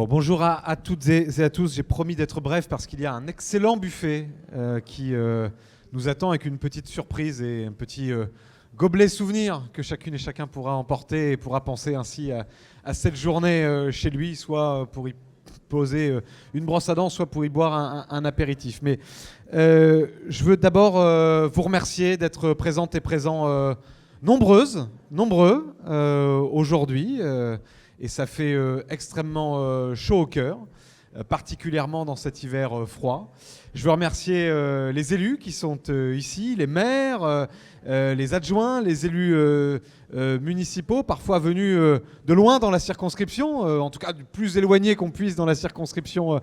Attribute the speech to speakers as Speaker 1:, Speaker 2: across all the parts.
Speaker 1: Bon, bonjour à toutes et à tous. J'ai promis d'être bref parce qu'il y a un excellent buffet qui nous attend avec une petite surprise et un petit gobelet souvenir que chacune et chacun pourra emporter et pourra penser ainsi à cette journée chez lui, soit pour y poser une brosse à dents, soit pour y boire un apéritif. Mais je veux d'abord vous remercier d'être présentes et présents nombreux aujourd'hui. Et ça fait extrêmement chaud au cœur, particulièrement dans cet hiver froid. Je veux remercier les élus qui sont ici, les maires, les adjoints, les élus municipaux, parfois venus de loin dans la circonscription, en tout cas du plus éloigné qu'on puisse dans la circonscription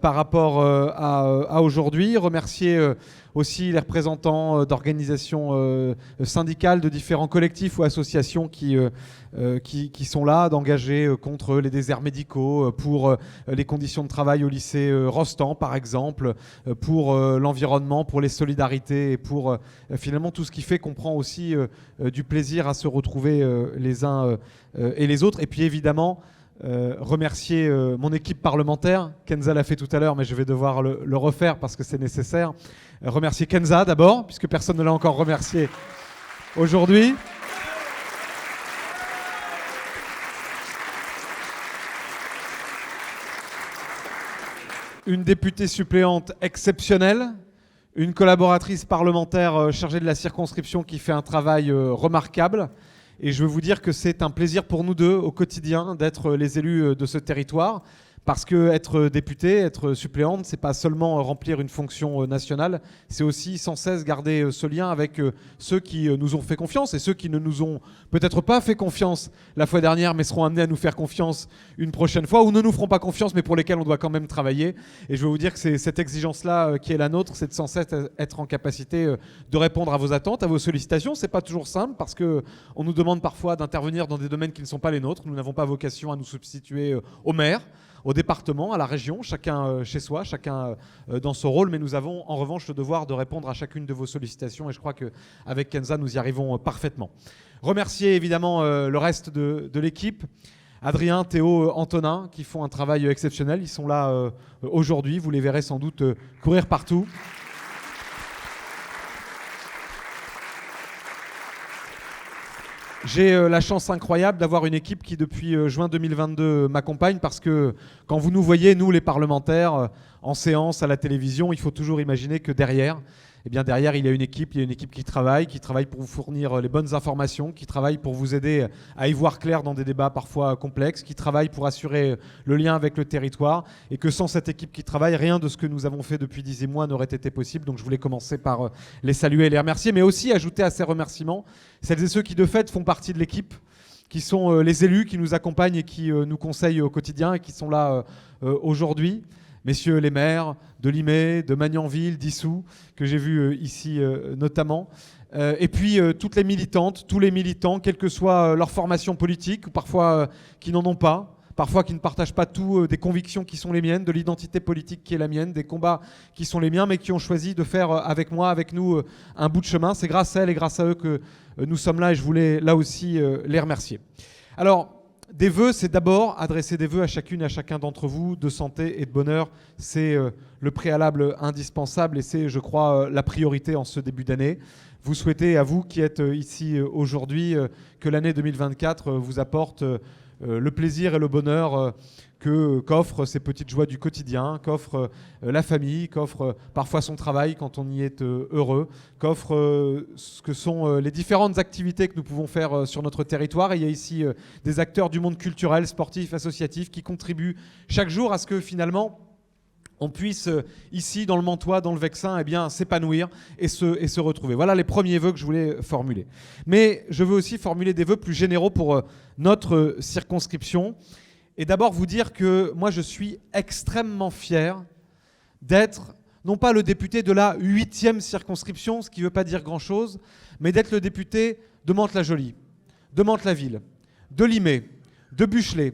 Speaker 1: par rapport à aujourd'hui. Remercier aussi les représentants d'organisations syndicales, de différents collectifs ou associations qui sont là, d'engager contre les déserts médicaux, pour les conditions de travail au lycée Rostand, par exemple, pour l'environnement, pour les solidarités et pour finalement tout ce qui fait qu'on prend aussi du plaisir à se retrouver les uns et les autres. Et puis évidemment, remercier mon équipe parlementaire. Kenza l'a fait tout à l'heure, mais je vais devoir le refaire parce que c'est nécessaire. Remercier Kenza d'abord, puisque personne ne l'a encore remercié aujourd'hui. Une députée suppléante exceptionnelle, une collaboratrice parlementaire chargée de la circonscription qui fait un travail remarquable. Et je veux vous dire que c'est un plaisir pour nous deux au quotidien d'être les élus de ce territoire. Parce que être député, être suppléante, c'est pas seulement remplir une fonction nationale, c'est aussi sans cesse garder ce lien avec ceux qui nous ont fait confiance et ceux qui ne nous ont peut-être pas fait confiance la fois dernière, mais seront amenés à nous faire confiance une prochaine fois, ou ne nous feront pas confiance, mais pour lesquels on doit quand même travailler. Et je veux vous dire que c'est cette exigence-là qui est la nôtre, c'est de sans cesse être en capacité de répondre à vos attentes, à vos sollicitations. C'est pas toujours simple parce que on nous demande parfois d'intervenir dans des domaines qui ne sont pas les nôtres. Nous n'avons pas vocation à nous substituer au maire, au département, à la région, chacun chez soi, chacun dans son rôle, mais nous avons en revanche le devoir de répondre à chacune de vos sollicitations et je crois qu'avec Kenza, nous y arrivons parfaitement. Remercier évidemment le reste de l'équipe, Adrien, Théo, Antonin, qui font un travail exceptionnel. Ils sont là aujourd'hui, vous les verrez sans doute courir partout. J'ai la chance incroyable d'avoir une équipe qui, depuis juin 2022, m'accompagne parce que quand vous nous voyez, nous les parlementaires, en séance, à la télévision, il faut toujours imaginer que derrière, il y a une équipe qui travaille pour vous fournir les bonnes informations, qui travaille pour vous aider à y voir clair dans des débats parfois complexes, qui travaille pour assurer le lien avec le territoire et que sans cette équipe qui travaille, rien de ce que nous avons fait depuis 10 mois n'aurait été possible. Donc je voulais commencer par les saluer et les remercier, mais aussi ajouter à ces remerciements celles et ceux qui de fait font partie de l'équipe, qui sont les élus qui nous accompagnent et qui nous conseillent au quotidien et qui sont là aujourd'hui. Messieurs les maires de Limay, de Magnanville, d'Issou, que j'ai vus ici notamment. Et puis toutes les militantes, tous les militants, quelle que soit leur formation politique, ou parfois qui n'en ont pas, parfois qui ne partagent pas tout des convictions qui sont les miennes, de l'identité politique qui est la mienne, des combats qui sont les miens, mais qui ont choisi de faire avec moi, avec nous, un bout de chemin. C'est grâce à elles et grâce à eux que nous sommes là et je voulais là aussi les remercier. Alors, des vœux, c'est d'abord adresser des vœux à chacune et à chacun d'entre vous de santé et de bonheur. C'est le préalable indispensable et c'est, je crois, la priorité en ce début d'année. Vous souhaitez, à vous qui êtes ici aujourd'hui, que l'année 2024 vous apporte le plaisir et le bonheur qu'offrent ces petites joies du quotidien, qu'offre la famille, qu'offre parfois son travail quand on y est heureux, qu'offre ce que sont les différentes activités que nous pouvons faire sur notre territoire. Et il y a ici des acteurs du monde culturel, sportif, associatif qui contribuent chaque jour à ce que finalement on puisse ici dans le Mantois, dans le Vexin, s'épanouir et se retrouver. Voilà les premiers vœux que je voulais formuler. Mais je veux aussi formuler des vœux plus généraux pour notre circonscription. Et d'abord vous dire que moi je suis extrêmement fier d'être, non pas le député de la 8e circonscription, ce qui ne veut pas dire grand-chose, mais d'être le député de Mantes-la-Jolie, de Mantes-la-Ville, de Limay, de Buchelay,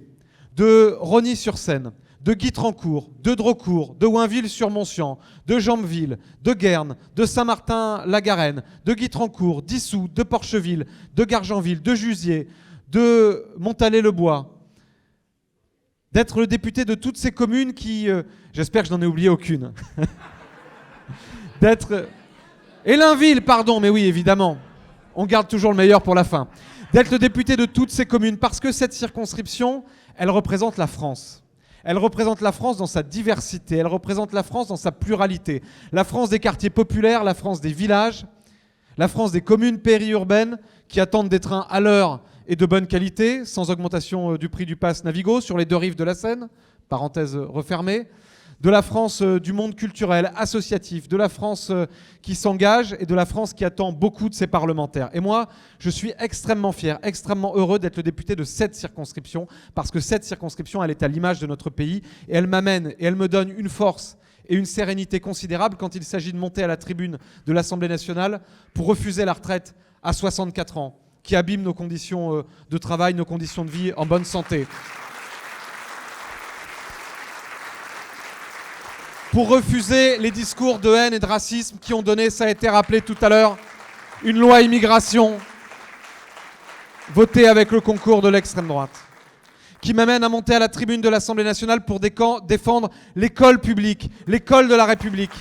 Speaker 1: de Rosny-sur-Seine, de Guitrancourt, de Drocourt, de Wainville-sur-Moncian, de Jambeville, de Guernes, de Saint-Martin-la-Garenne, de Guitrancourt, d'Issou, de Porcheville, de Gargenville, de Jusier, de Montalet-le-Bois, d'être le député de toutes ces communes qui... j'espère que je n'en ai oublié aucune. D'être... Et Blainville, pardon, mais oui, évidemment. On garde toujours le meilleur pour la fin. D'être le député de toutes ces communes, parce que cette circonscription, elle représente la France. Elle représente la France dans sa diversité, elle représente la France dans sa pluralité. La France des quartiers populaires, la France des villages, la France des communes périurbaines qui attendent des trains à l'heure et de bonne qualité, sans augmentation du prix du pass Navigo sur les deux rives de la Seine, parenthèse refermée. De la France du monde culturel, associatif, de la France qui s'engage et de la France qui attend beaucoup de ses parlementaires. Et moi, je suis extrêmement fier, extrêmement heureux d'être le député de cette circonscription, parce que cette circonscription, elle est à l'image de notre pays, et elle m'amène et elle me donne une force et une sérénité considérable quand il s'agit de monter à la tribune de l'Assemblée nationale pour refuser la retraite à 64 ans, qui abîme nos conditions de travail, nos conditions de vie en bonne santé. Pour refuser les discours de haine et de racisme qui ont donné, ça a été rappelé tout à l'heure, une loi immigration votée avec le concours de l'extrême droite, qui m'amène à monter à la tribune de l'Assemblée nationale pour défendre l'école publique, l'école de la République,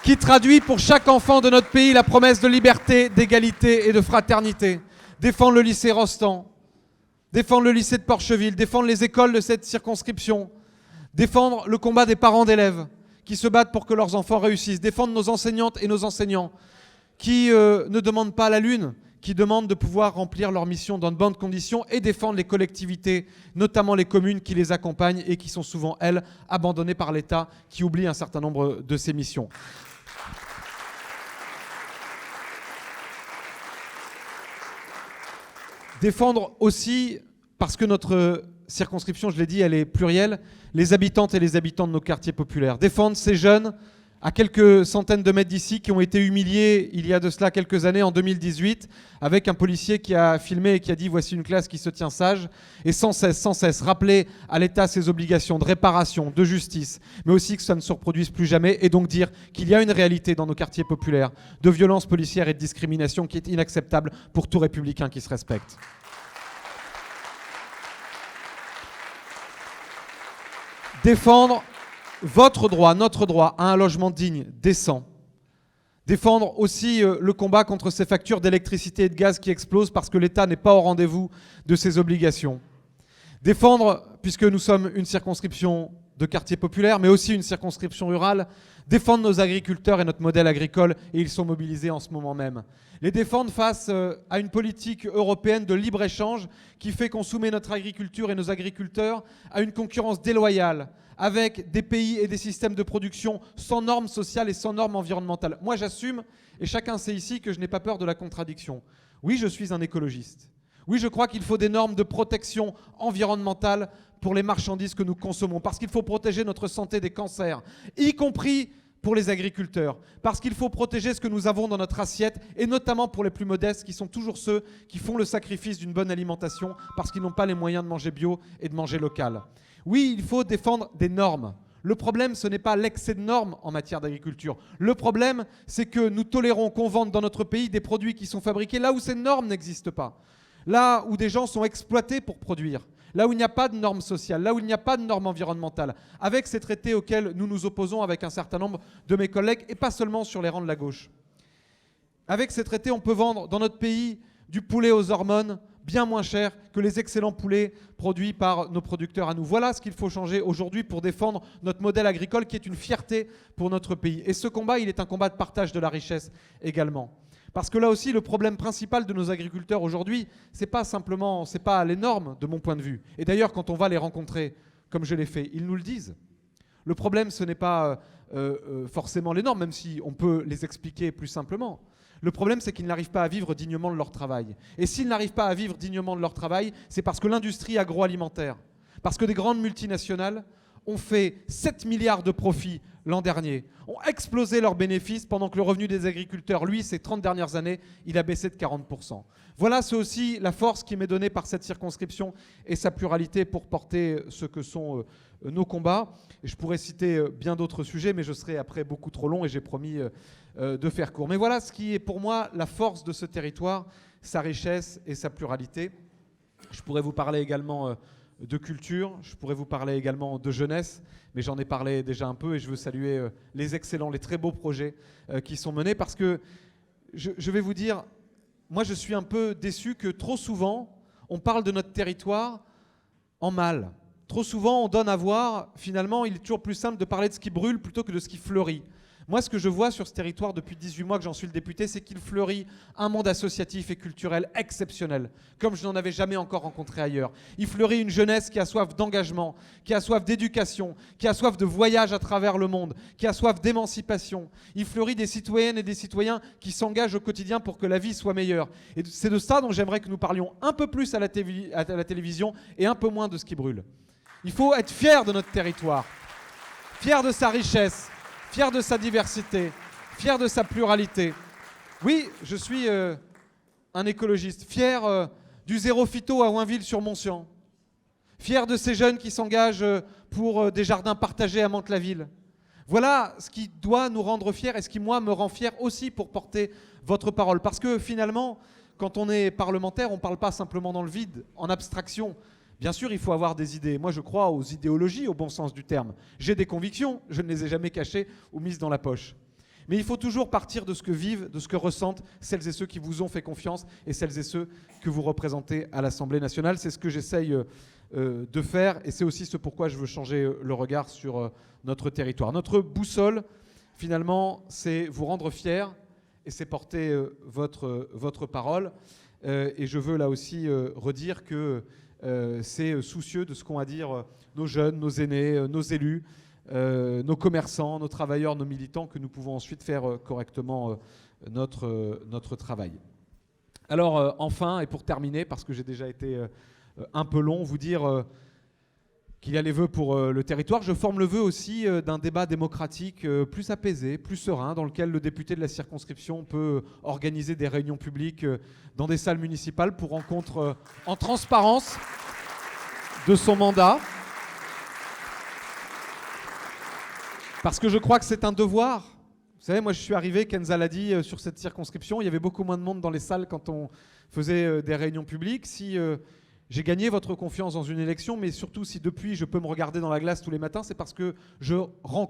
Speaker 1: qui traduit pour chaque enfant de notre pays la promesse de liberté, d'égalité et de fraternité. Défendre le lycée Rostand, défendre le lycée de Porcheville, défendre les écoles de cette circonscription, défendre le combat des parents d'élèves qui se battent pour que leurs enfants réussissent, défendre nos enseignantes et nos enseignants qui ne demandent pas la lune, qui demandent de pouvoir remplir leur mission dans de bonnes conditions, et défendre les collectivités, notamment les communes qui les accompagnent et qui sont souvent, elles, abandonnées par l'État, qui oublie un certain nombre de ses missions. Défendre aussi, parce que notre circonscription, je l'ai dit, elle est plurielle, les habitantes et les habitants de nos quartiers populaires. Défendre ces jeunes à quelques centaines de mètres d'ici qui ont été humiliés il y a de cela quelques années, en 2018, avec un policier qui a filmé et qui a dit « Voici une classe qui se tient sage », et sans cesse rappeler à l'État ses obligations de réparation, de justice, mais aussi que ça ne se reproduise plus jamais, et donc dire qu'il y a une réalité dans nos quartiers populaires de violence policière et de discrimination qui est inacceptable pour tout républicain qui se respecte. Défendre votre droit, notre droit à un logement digne, décent. Défendre aussi le combat contre ces factures d'électricité et de gaz qui explosent parce que l'État n'est pas au rendez-vous de ses obligations. Défendre, puisque nous sommes une circonscription de quartier populaire, mais aussi une circonscription rurale, défendre nos agriculteurs et notre modèle agricole, et ils sont mobilisés en ce moment même. Les défendre face à une politique européenne de libre-échange qui fait qu'on soumet notre agriculture et nos agriculteurs à une concurrence déloyale avec des pays et des systèmes de production sans normes sociales et sans normes environnementales. Moi, j'assume, et chacun sait ici que je n'ai pas peur de la contradiction. Oui, je suis un écologiste. Oui, je crois qu'il faut des normes de protection environnementale pour les marchandises que nous consommons, parce qu'il faut protéger notre santé des cancers, y compris pour les agriculteurs, parce qu'il faut protéger ce que nous avons dans notre assiette, et notamment pour les plus modestes, qui sont toujours ceux qui font le sacrifice d'une bonne alimentation, parce qu'ils n'ont pas les moyens de manger bio et de manger local. Oui, il faut défendre des normes. Le problème, ce n'est pas l'excès de normes en matière d'agriculture. Le problème, c'est que nous tolérons qu'on vende dans notre pays des produits qui sont fabriqués là où ces normes n'existent pas. Là où des gens sont exploités pour produire, là où il n'y a pas de normes sociales, là où il n'y a pas de normes environnementales, avec ces traités auxquels nous nous opposons avec un certain nombre de mes collègues, et pas seulement sur les rangs de la gauche. Avec ces traités, on peut vendre dans notre pays du poulet aux hormones bien moins cher que les excellents poulets produits par nos producteurs à nous. Voilà ce qu'il faut changer aujourd'hui pour défendre notre modèle agricole qui est une fierté pour notre pays. Et ce combat, il est un combat de partage de la richesse également. Parce que là aussi, le problème principal de nos agriculteurs aujourd'hui, c'est pas les normes de mon point de vue. Et d'ailleurs, quand on va les rencontrer, comme je l'ai fait, ils nous le disent. Le problème, ce n'est pas forcément les normes, même si on peut les expliquer plus simplement. Le problème, c'est qu'ils n'arrivent pas à vivre dignement de leur travail. Et s'ils n'arrivent pas à vivre dignement de leur travail, c'est parce que l'industrie agroalimentaire, parce que des grandes multinationales ont fait 7 milliards de profits l'an dernier, ont explosé leurs bénéfices pendant que le revenu des agriculteurs, lui, ces 30 dernières années, il a baissé de 40%. Voilà, c'est aussi la force qui m'est donnée par cette circonscription et sa pluralité pour porter ce que sont nos combats. Et je pourrais citer bien d'autres sujets, mais je serai après beaucoup trop long et j'ai promis de faire court. Mais voilà ce qui est pour moi la force de ce territoire, sa richesse et sa pluralité. Je pourrais vous parler également de culture. Je pourrais vous parler également de jeunesse, mais j'en ai parlé déjà un peu et je veux saluer les excellents, les très beaux projets qui sont menés parce que je vais vous dire, moi je suis un peu déçu que trop souvent on parle de notre territoire en mal. Trop souvent on donne à voir, finalement il est toujours plus simple de parler de ce qui brûle plutôt que de ce qui fleurit. Moi, ce que je vois sur ce territoire depuis 18 mois que j'en suis le député, c'est qu'il fleurit un monde associatif et culturel exceptionnel, comme je n'en avais jamais encore rencontré ailleurs. Il fleurit une jeunesse qui a soif d'engagement, qui a soif d'éducation, qui a soif de voyage à travers le monde, qui a soif d'émancipation. Il fleurit des citoyennes et des citoyens qui s'engagent au quotidien pour que la vie soit meilleure. Et c'est de ça dont j'aimerais que nous parlions un peu plus à la télévision et un peu moins de ce qui brûle. Il faut être fier de notre territoire, fier de sa richesse, fier de sa diversité, fier de sa pluralité. Oui, je suis un écologiste, fier du zéro phyto à Oinville-sur-Moncian, fier de ces jeunes qui s'engagent pour des jardins partagés à Mantes-la-Ville. Voilà ce qui doit nous rendre fiers et ce qui, moi, me rend fier aussi pour porter votre parole. Parce que finalement, quand on est parlementaire, on ne parle pas simplement dans le vide, en abstraction. Bien sûr, il faut avoir des idées. Moi, je crois aux idéologies, au bon sens du terme. J'ai des convictions, je ne les ai jamais cachées ou mises dans la poche. Mais il faut toujours partir de ce que vivent, de ce que ressentent celles et ceux qui vous ont fait confiance et celles et ceux que vous représentez à l'Assemblée nationale. C'est ce que j'essaye de faire et c'est aussi ce pourquoi je veux changer le regard sur notre territoire. Notre boussole, finalement, c'est vous rendre fiers et c'est porter votre parole. Et je veux là aussi redire que c'est soucieux de ce qu'ont à dire nos jeunes, nos aînés, nos élus, nos commerçants, nos travailleurs, nos militants, que nous pouvons ensuite faire correctement notre travail. Alors enfin, et pour terminer, parce que j'ai déjà été un peu long, vous dire qu'il y a les vœux pour le territoire. Je forme le vœu aussi d'un débat démocratique plus apaisé, plus serein, dans lequel le député de la circonscription peut organiser des réunions publiques dans des salles municipales pour rencontre en transparence de son mandat. Parce que je crois que c'est un devoir. Vous savez, moi je suis arrivé, Kenza l'a dit, sur cette circonscription, il y avait beaucoup moins de monde dans les salles quand on faisait des réunions publiques. Si j'ai gagné votre confiance dans une élection, mais surtout si depuis je peux me regarder dans la glace tous les matins, c'est parce que je vous rends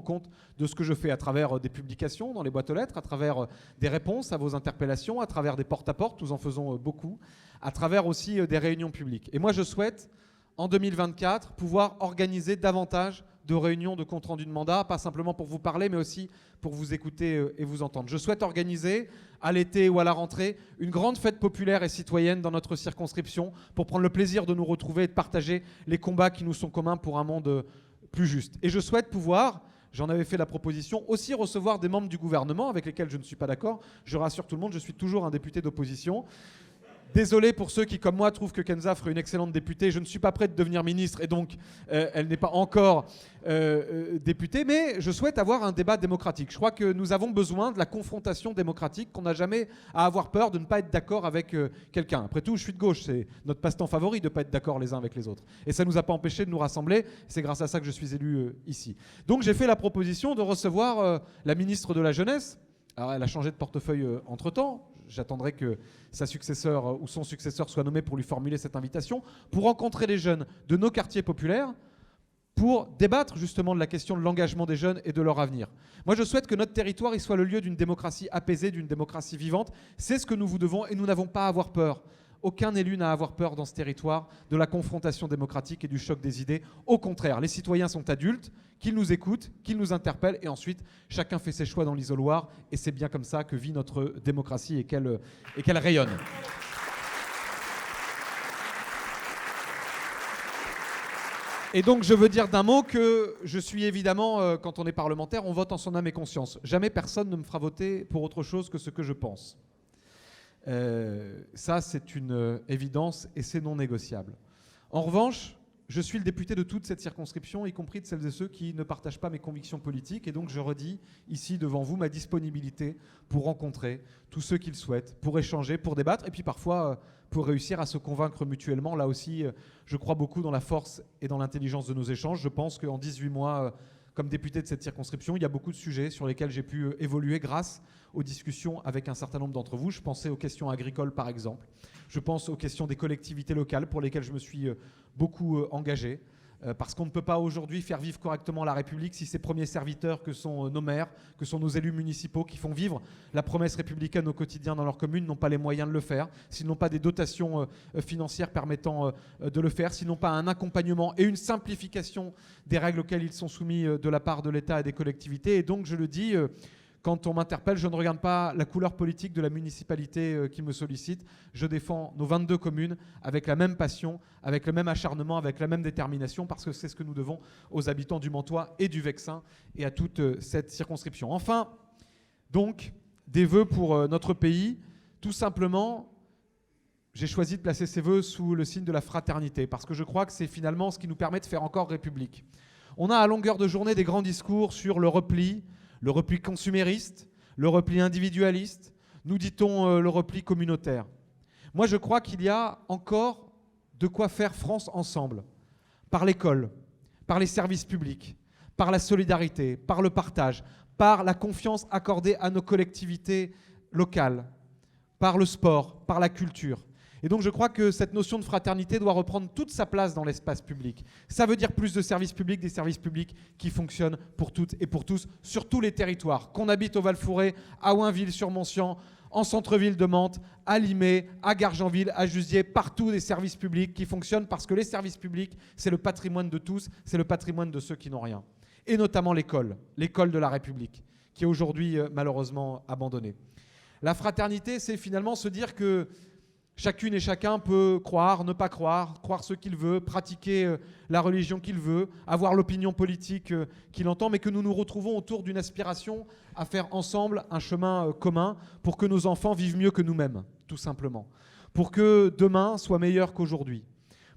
Speaker 1: compte de ce que je fais à travers des publications dans les boîtes aux lettres, à travers des réponses à vos interpellations, à travers des porte-à-porte, nous en faisons beaucoup, à travers aussi des réunions publiques. Et moi je souhaite, en 2024, pouvoir organiser davantage de réunions de compte rendu de mandat, pas simplement pour vous parler, mais aussi pour vous écouter et vous entendre. Je souhaite organiser, à l'été ou à la rentrée, une grande fête populaire et citoyenne dans notre circonscription pour prendre le plaisir de nous retrouver et de partager les combats qui nous sont communs pour un monde plus juste. Et je souhaite pouvoir, j'en avais fait la proposition, aussi recevoir des membres du gouvernement avec lesquels je ne suis pas d'accord. Je rassure tout le monde, je suis toujours un député d'opposition. Désolé pour ceux qui, comme moi, trouvent que Kenza ferait une excellente députée. Je ne suis pas prêt de devenir ministre et donc elle n'est pas encore députée. Mais je souhaite avoir un débat démocratique. Je crois que nous avons besoin de la confrontation démocratique, qu'on n'a jamais à avoir peur de ne pas être d'accord avec quelqu'un. Après tout, je suis de gauche. C'est notre passe-temps favori de ne pas être d'accord les uns avec les autres. Et ça ne nous a pas empêché de nous rassembler. C'est grâce à ça que je suis élu ici. Donc j'ai fait la proposition de recevoir la ministre de la Jeunesse. Alors elle a changé de portefeuille entre-temps. J'attendrai que sa successeur ou son successeur soit nommé pour lui formuler cette invitation, pour rencontrer les jeunes de nos quartiers populaires, pour débattre justement de la question de l'engagement des jeunes et de leur avenir. Moi, je souhaite que notre territoire il soit le lieu d'une démocratie apaisée, d'une démocratie vivante. C'est ce que nous vous devons et nous n'avons pas à avoir peur. Aucun élu n'a à avoir peur dans ce territoire de la confrontation démocratique et du choc des idées. Au contraire, les citoyens sont adultes, qu'ils nous écoutent, qu'ils nous interpellent et ensuite chacun fait ses choix dans l'isoloir et c'est bien comme ça que vit notre démocratie et qu'elle rayonne. Et donc je veux dire d'un mot que je suis évidemment, quand on est parlementaire, on vote en son âme et conscience. Jamais personne ne me fera voter pour autre chose que ce que je pense. Ça, c'est une évidence et c'est non négociable. En revanche, je suis le député de toute cette circonscription, y compris de celles et ceux qui ne partagent pas mes convictions politiques. Et donc, je redis ici devant vous ma disponibilité pour rencontrer tous ceux qui le souhaitent, pour échanger, pour débattre et puis parfois pour réussir à se convaincre mutuellement. Là aussi, je crois beaucoup dans la force et dans l'intelligence de nos échanges. Je pense qu'en 18 mois, comme député de cette circonscription, il y a beaucoup de sujets sur lesquels j'ai pu évoluer grâce aux discussions avec un certain nombre d'entre vous. Je pensais aux questions agricoles, par exemple. Je pense aux questions des collectivités locales pour lesquelles je me suis beaucoup engagé. Parce qu'on ne peut pas aujourd'hui faire vivre correctement la République si ces premiers serviteurs que sont nos maires, que sont nos élus municipaux qui font vivre la promesse républicaine au quotidien dans leur commune n'ont pas les moyens de le faire, s'ils n'ont pas des dotations financières permettant de le faire, s'ils n'ont pas un accompagnement et une simplification des règles auxquelles ils sont soumis de la part de l'État et des collectivités. Et donc je le dis, quand on m'interpelle, je ne regarde pas la couleur politique de la municipalité qui me sollicite. Je défends nos 22 communes avec la même passion, avec le même acharnement, avec la même détermination, parce que c'est ce que nous devons aux habitants du Mantois et du Vexin et à toute cette circonscription. Enfin, donc, des vœux pour notre pays. Tout simplement, j'ai choisi de placer ces vœux sous le signe de la fraternité, parce que je crois que c'est finalement ce qui nous permet de faire encore République. On a à longueur de journée des grands discours sur le repli consumériste, le repli individualiste, nous dit-on le repli communautaire. Moi, je crois qu'il y a encore de quoi faire France ensemble, par l'école, par les services publics, par la solidarité, par le partage, par la confiance accordée à nos collectivités locales, par le sport, par la culture. Et donc je crois que cette notion de fraternité doit reprendre toute sa place dans l'espace public. Ça veut dire plus de services publics, des services publics qui fonctionnent pour toutes et pour tous, sur tous les territoires. Qu'on habite au Val-Fouré, à Oinville-sur-Moncian, en centre-ville de Mantes, à Limay, à Gargenville, à Jusier, partout des services publics qui fonctionnent parce que les services publics, c'est le patrimoine de tous, c'est le patrimoine de ceux qui n'ont rien. Et notamment l'école de la République, qui est aujourd'hui malheureusement abandonnée. La fraternité, c'est finalement se dire que chacune et chacun peut croire, ne pas croire, croire ce qu'il veut, pratiquer la religion qu'il veut, avoir l'opinion politique qu'il entend, mais que nous nous retrouvons autour d'une aspiration à faire ensemble un chemin commun pour que nos enfants vivent mieux que nous-mêmes, tout simplement. Pour que demain soit meilleur qu'aujourd'hui.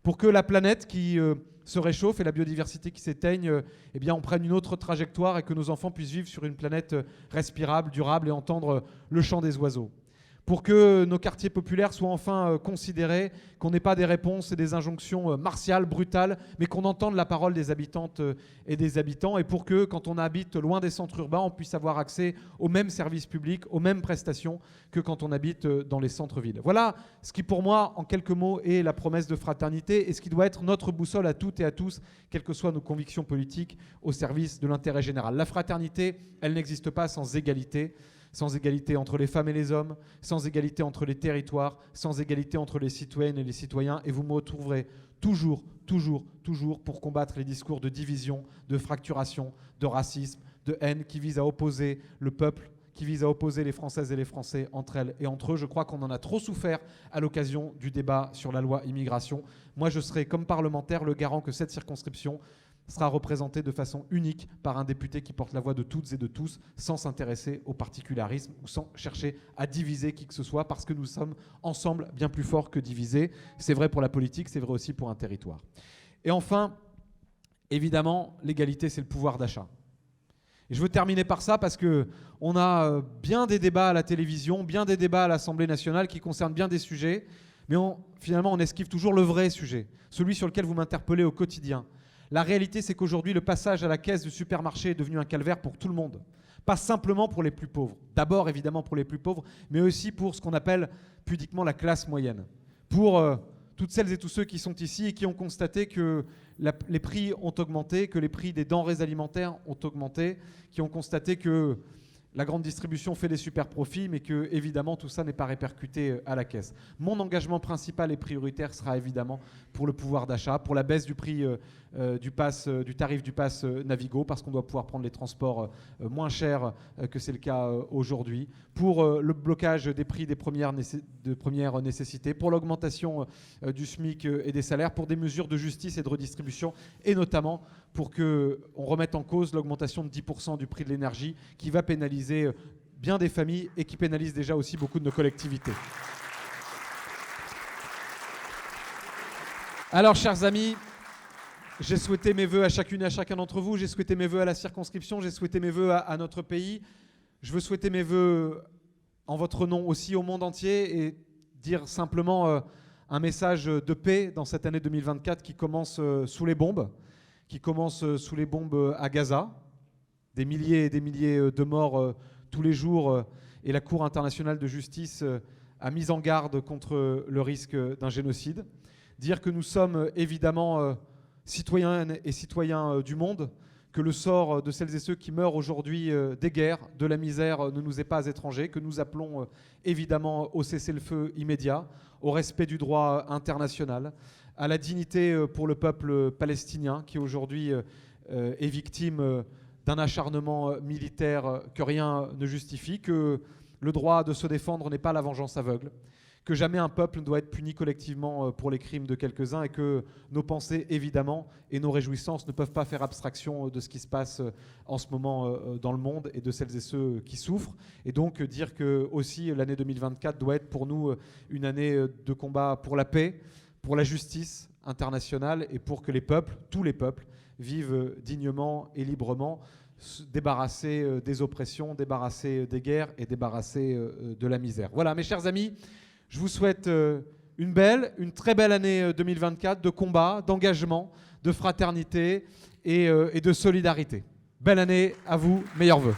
Speaker 1: Pour que la planète qui se réchauffe et la biodiversité qui s'éteigne, eh bien, on prenne une autre trajectoire et que nos enfants puissent vivre sur une planète respirable, durable et entendre le chant des oiseaux. Pour que nos quartiers populaires soient enfin considérés, qu'on n'ait pas des réponses et des injonctions martiales, brutales, mais qu'on entende la parole des habitantes et des habitants, et pour que, quand on habite loin des centres urbains, on puisse avoir accès aux mêmes services publics, aux mêmes prestations que quand on habite dans les centres-villes. Voilà ce qui, pour moi, en quelques mots, est la promesse de fraternité et ce qui doit être notre boussole à toutes et à tous, quelles que soient nos convictions politiques, au service de l'intérêt général. La fraternité, elle n'existe pas sans égalité entre les femmes et les hommes, sans égalité entre les territoires, sans égalité entre les citoyennes et les citoyens. Et vous me retrouverez toujours pour combattre les discours de division, de fracturation, de racisme, de haine qui visent à opposer le peuple, qui visent à opposer les Françaises et les Français entre elles et entre eux. Je crois qu'on en a trop souffert à l'occasion du débat sur la loi immigration. Moi, je serai, comme parlementaire, le garant que cette circonscription sera représenté de façon unique par un député qui porte la voix de toutes et de tous, sans s'intéresser au particularisme ou sans chercher à diviser qui que ce soit, parce que nous sommes ensemble bien plus forts que divisés. C'est vrai pour la politique, c'est vrai aussi pour un territoire. Et enfin, évidemment, l'égalité, c'est le pouvoir d'achat. Et je veux terminer par ça parce qu'on a bien des débats à la télévision, bien des débats à l'Assemblée nationale qui concernent bien des sujets, mais finalement on esquive toujours le vrai sujet, celui sur lequel vous m'interpellez au quotidien. La réalité, c'est qu'aujourd'hui, le passage à la caisse du supermarché est devenu un calvaire pour tout le monde. Pas simplement pour les plus pauvres. D'abord, évidemment, pour les plus pauvres, mais aussi pour ce qu'on appelle pudiquement la classe moyenne. Pour toutes celles et tous ceux qui sont ici et qui ont constaté que les prix ont augmenté, que les prix des denrées alimentaires ont augmenté, qui ont constaté que la grande distribution fait des super profits, mais que, évidemment, tout ça n'est pas répercuté à la caisse. Mon engagement principal et prioritaire sera évidemment pour le pouvoir d'achat, pour la baisse du prix du tarif du pass Navigo, parce qu'on doit pouvoir prendre les transports moins chers que c'est le cas aujourd'hui, pour le blocage des prix de première nécessité, pour l'augmentation du SMIC et des salaires, pour des mesures de justice et de redistribution, et notamment pour qu'on remette en cause l'augmentation de 10% du prix de l'énergie qui va pénaliser bien des familles et qui pénalise déjà aussi beaucoup de nos collectivités. Alors, chers amis, j'ai souhaité mes vœux à chacune et à chacun d'entre vous, j'ai souhaité mes vœux à la circonscription, j'ai souhaité mes vœux à notre pays. Je veux souhaiter mes vœux en votre nom aussi au monde entier et dire simplement un message de paix dans cette année 2024 qui commence sous les bombes à Gaza, des milliers et des milliers de morts tous les jours, et la Cour internationale de justice a mis en garde contre le risque d'un génocide. Dire que nous sommes évidemment citoyennes et citoyens du monde, que le sort de celles et ceux qui meurent aujourd'hui des guerres, de la misère, ne nous est pas étranger, que nous appelons évidemment au cessez-le-feu immédiat, au respect du droit international, à la dignité pour le peuple palestinien qui aujourd'hui est victime d'un acharnement militaire que rien ne justifie, que le droit de se défendre n'est pas la vengeance aveugle, que jamais un peuple ne doit être puni collectivement pour les crimes de quelques-uns et que nos pensées, évidemment, et nos réjouissances ne peuvent pas faire abstraction de ce qui se passe en ce moment dans le monde et de celles et ceux qui souffrent. Et donc dire que aussi l'année 2024 doit être pour nous une année de combat pour la paix, pour la justice internationale et pour que les peuples, tous les peuples, vivent dignement et librement, débarrassés des oppressions, débarrassés des guerres et débarrassés de la misère. Voilà, mes chers amis, je vous souhaite une très belle année 2024 de combat, d'engagement, de fraternité et de solidarité. Belle année à vous, meilleurs vœux.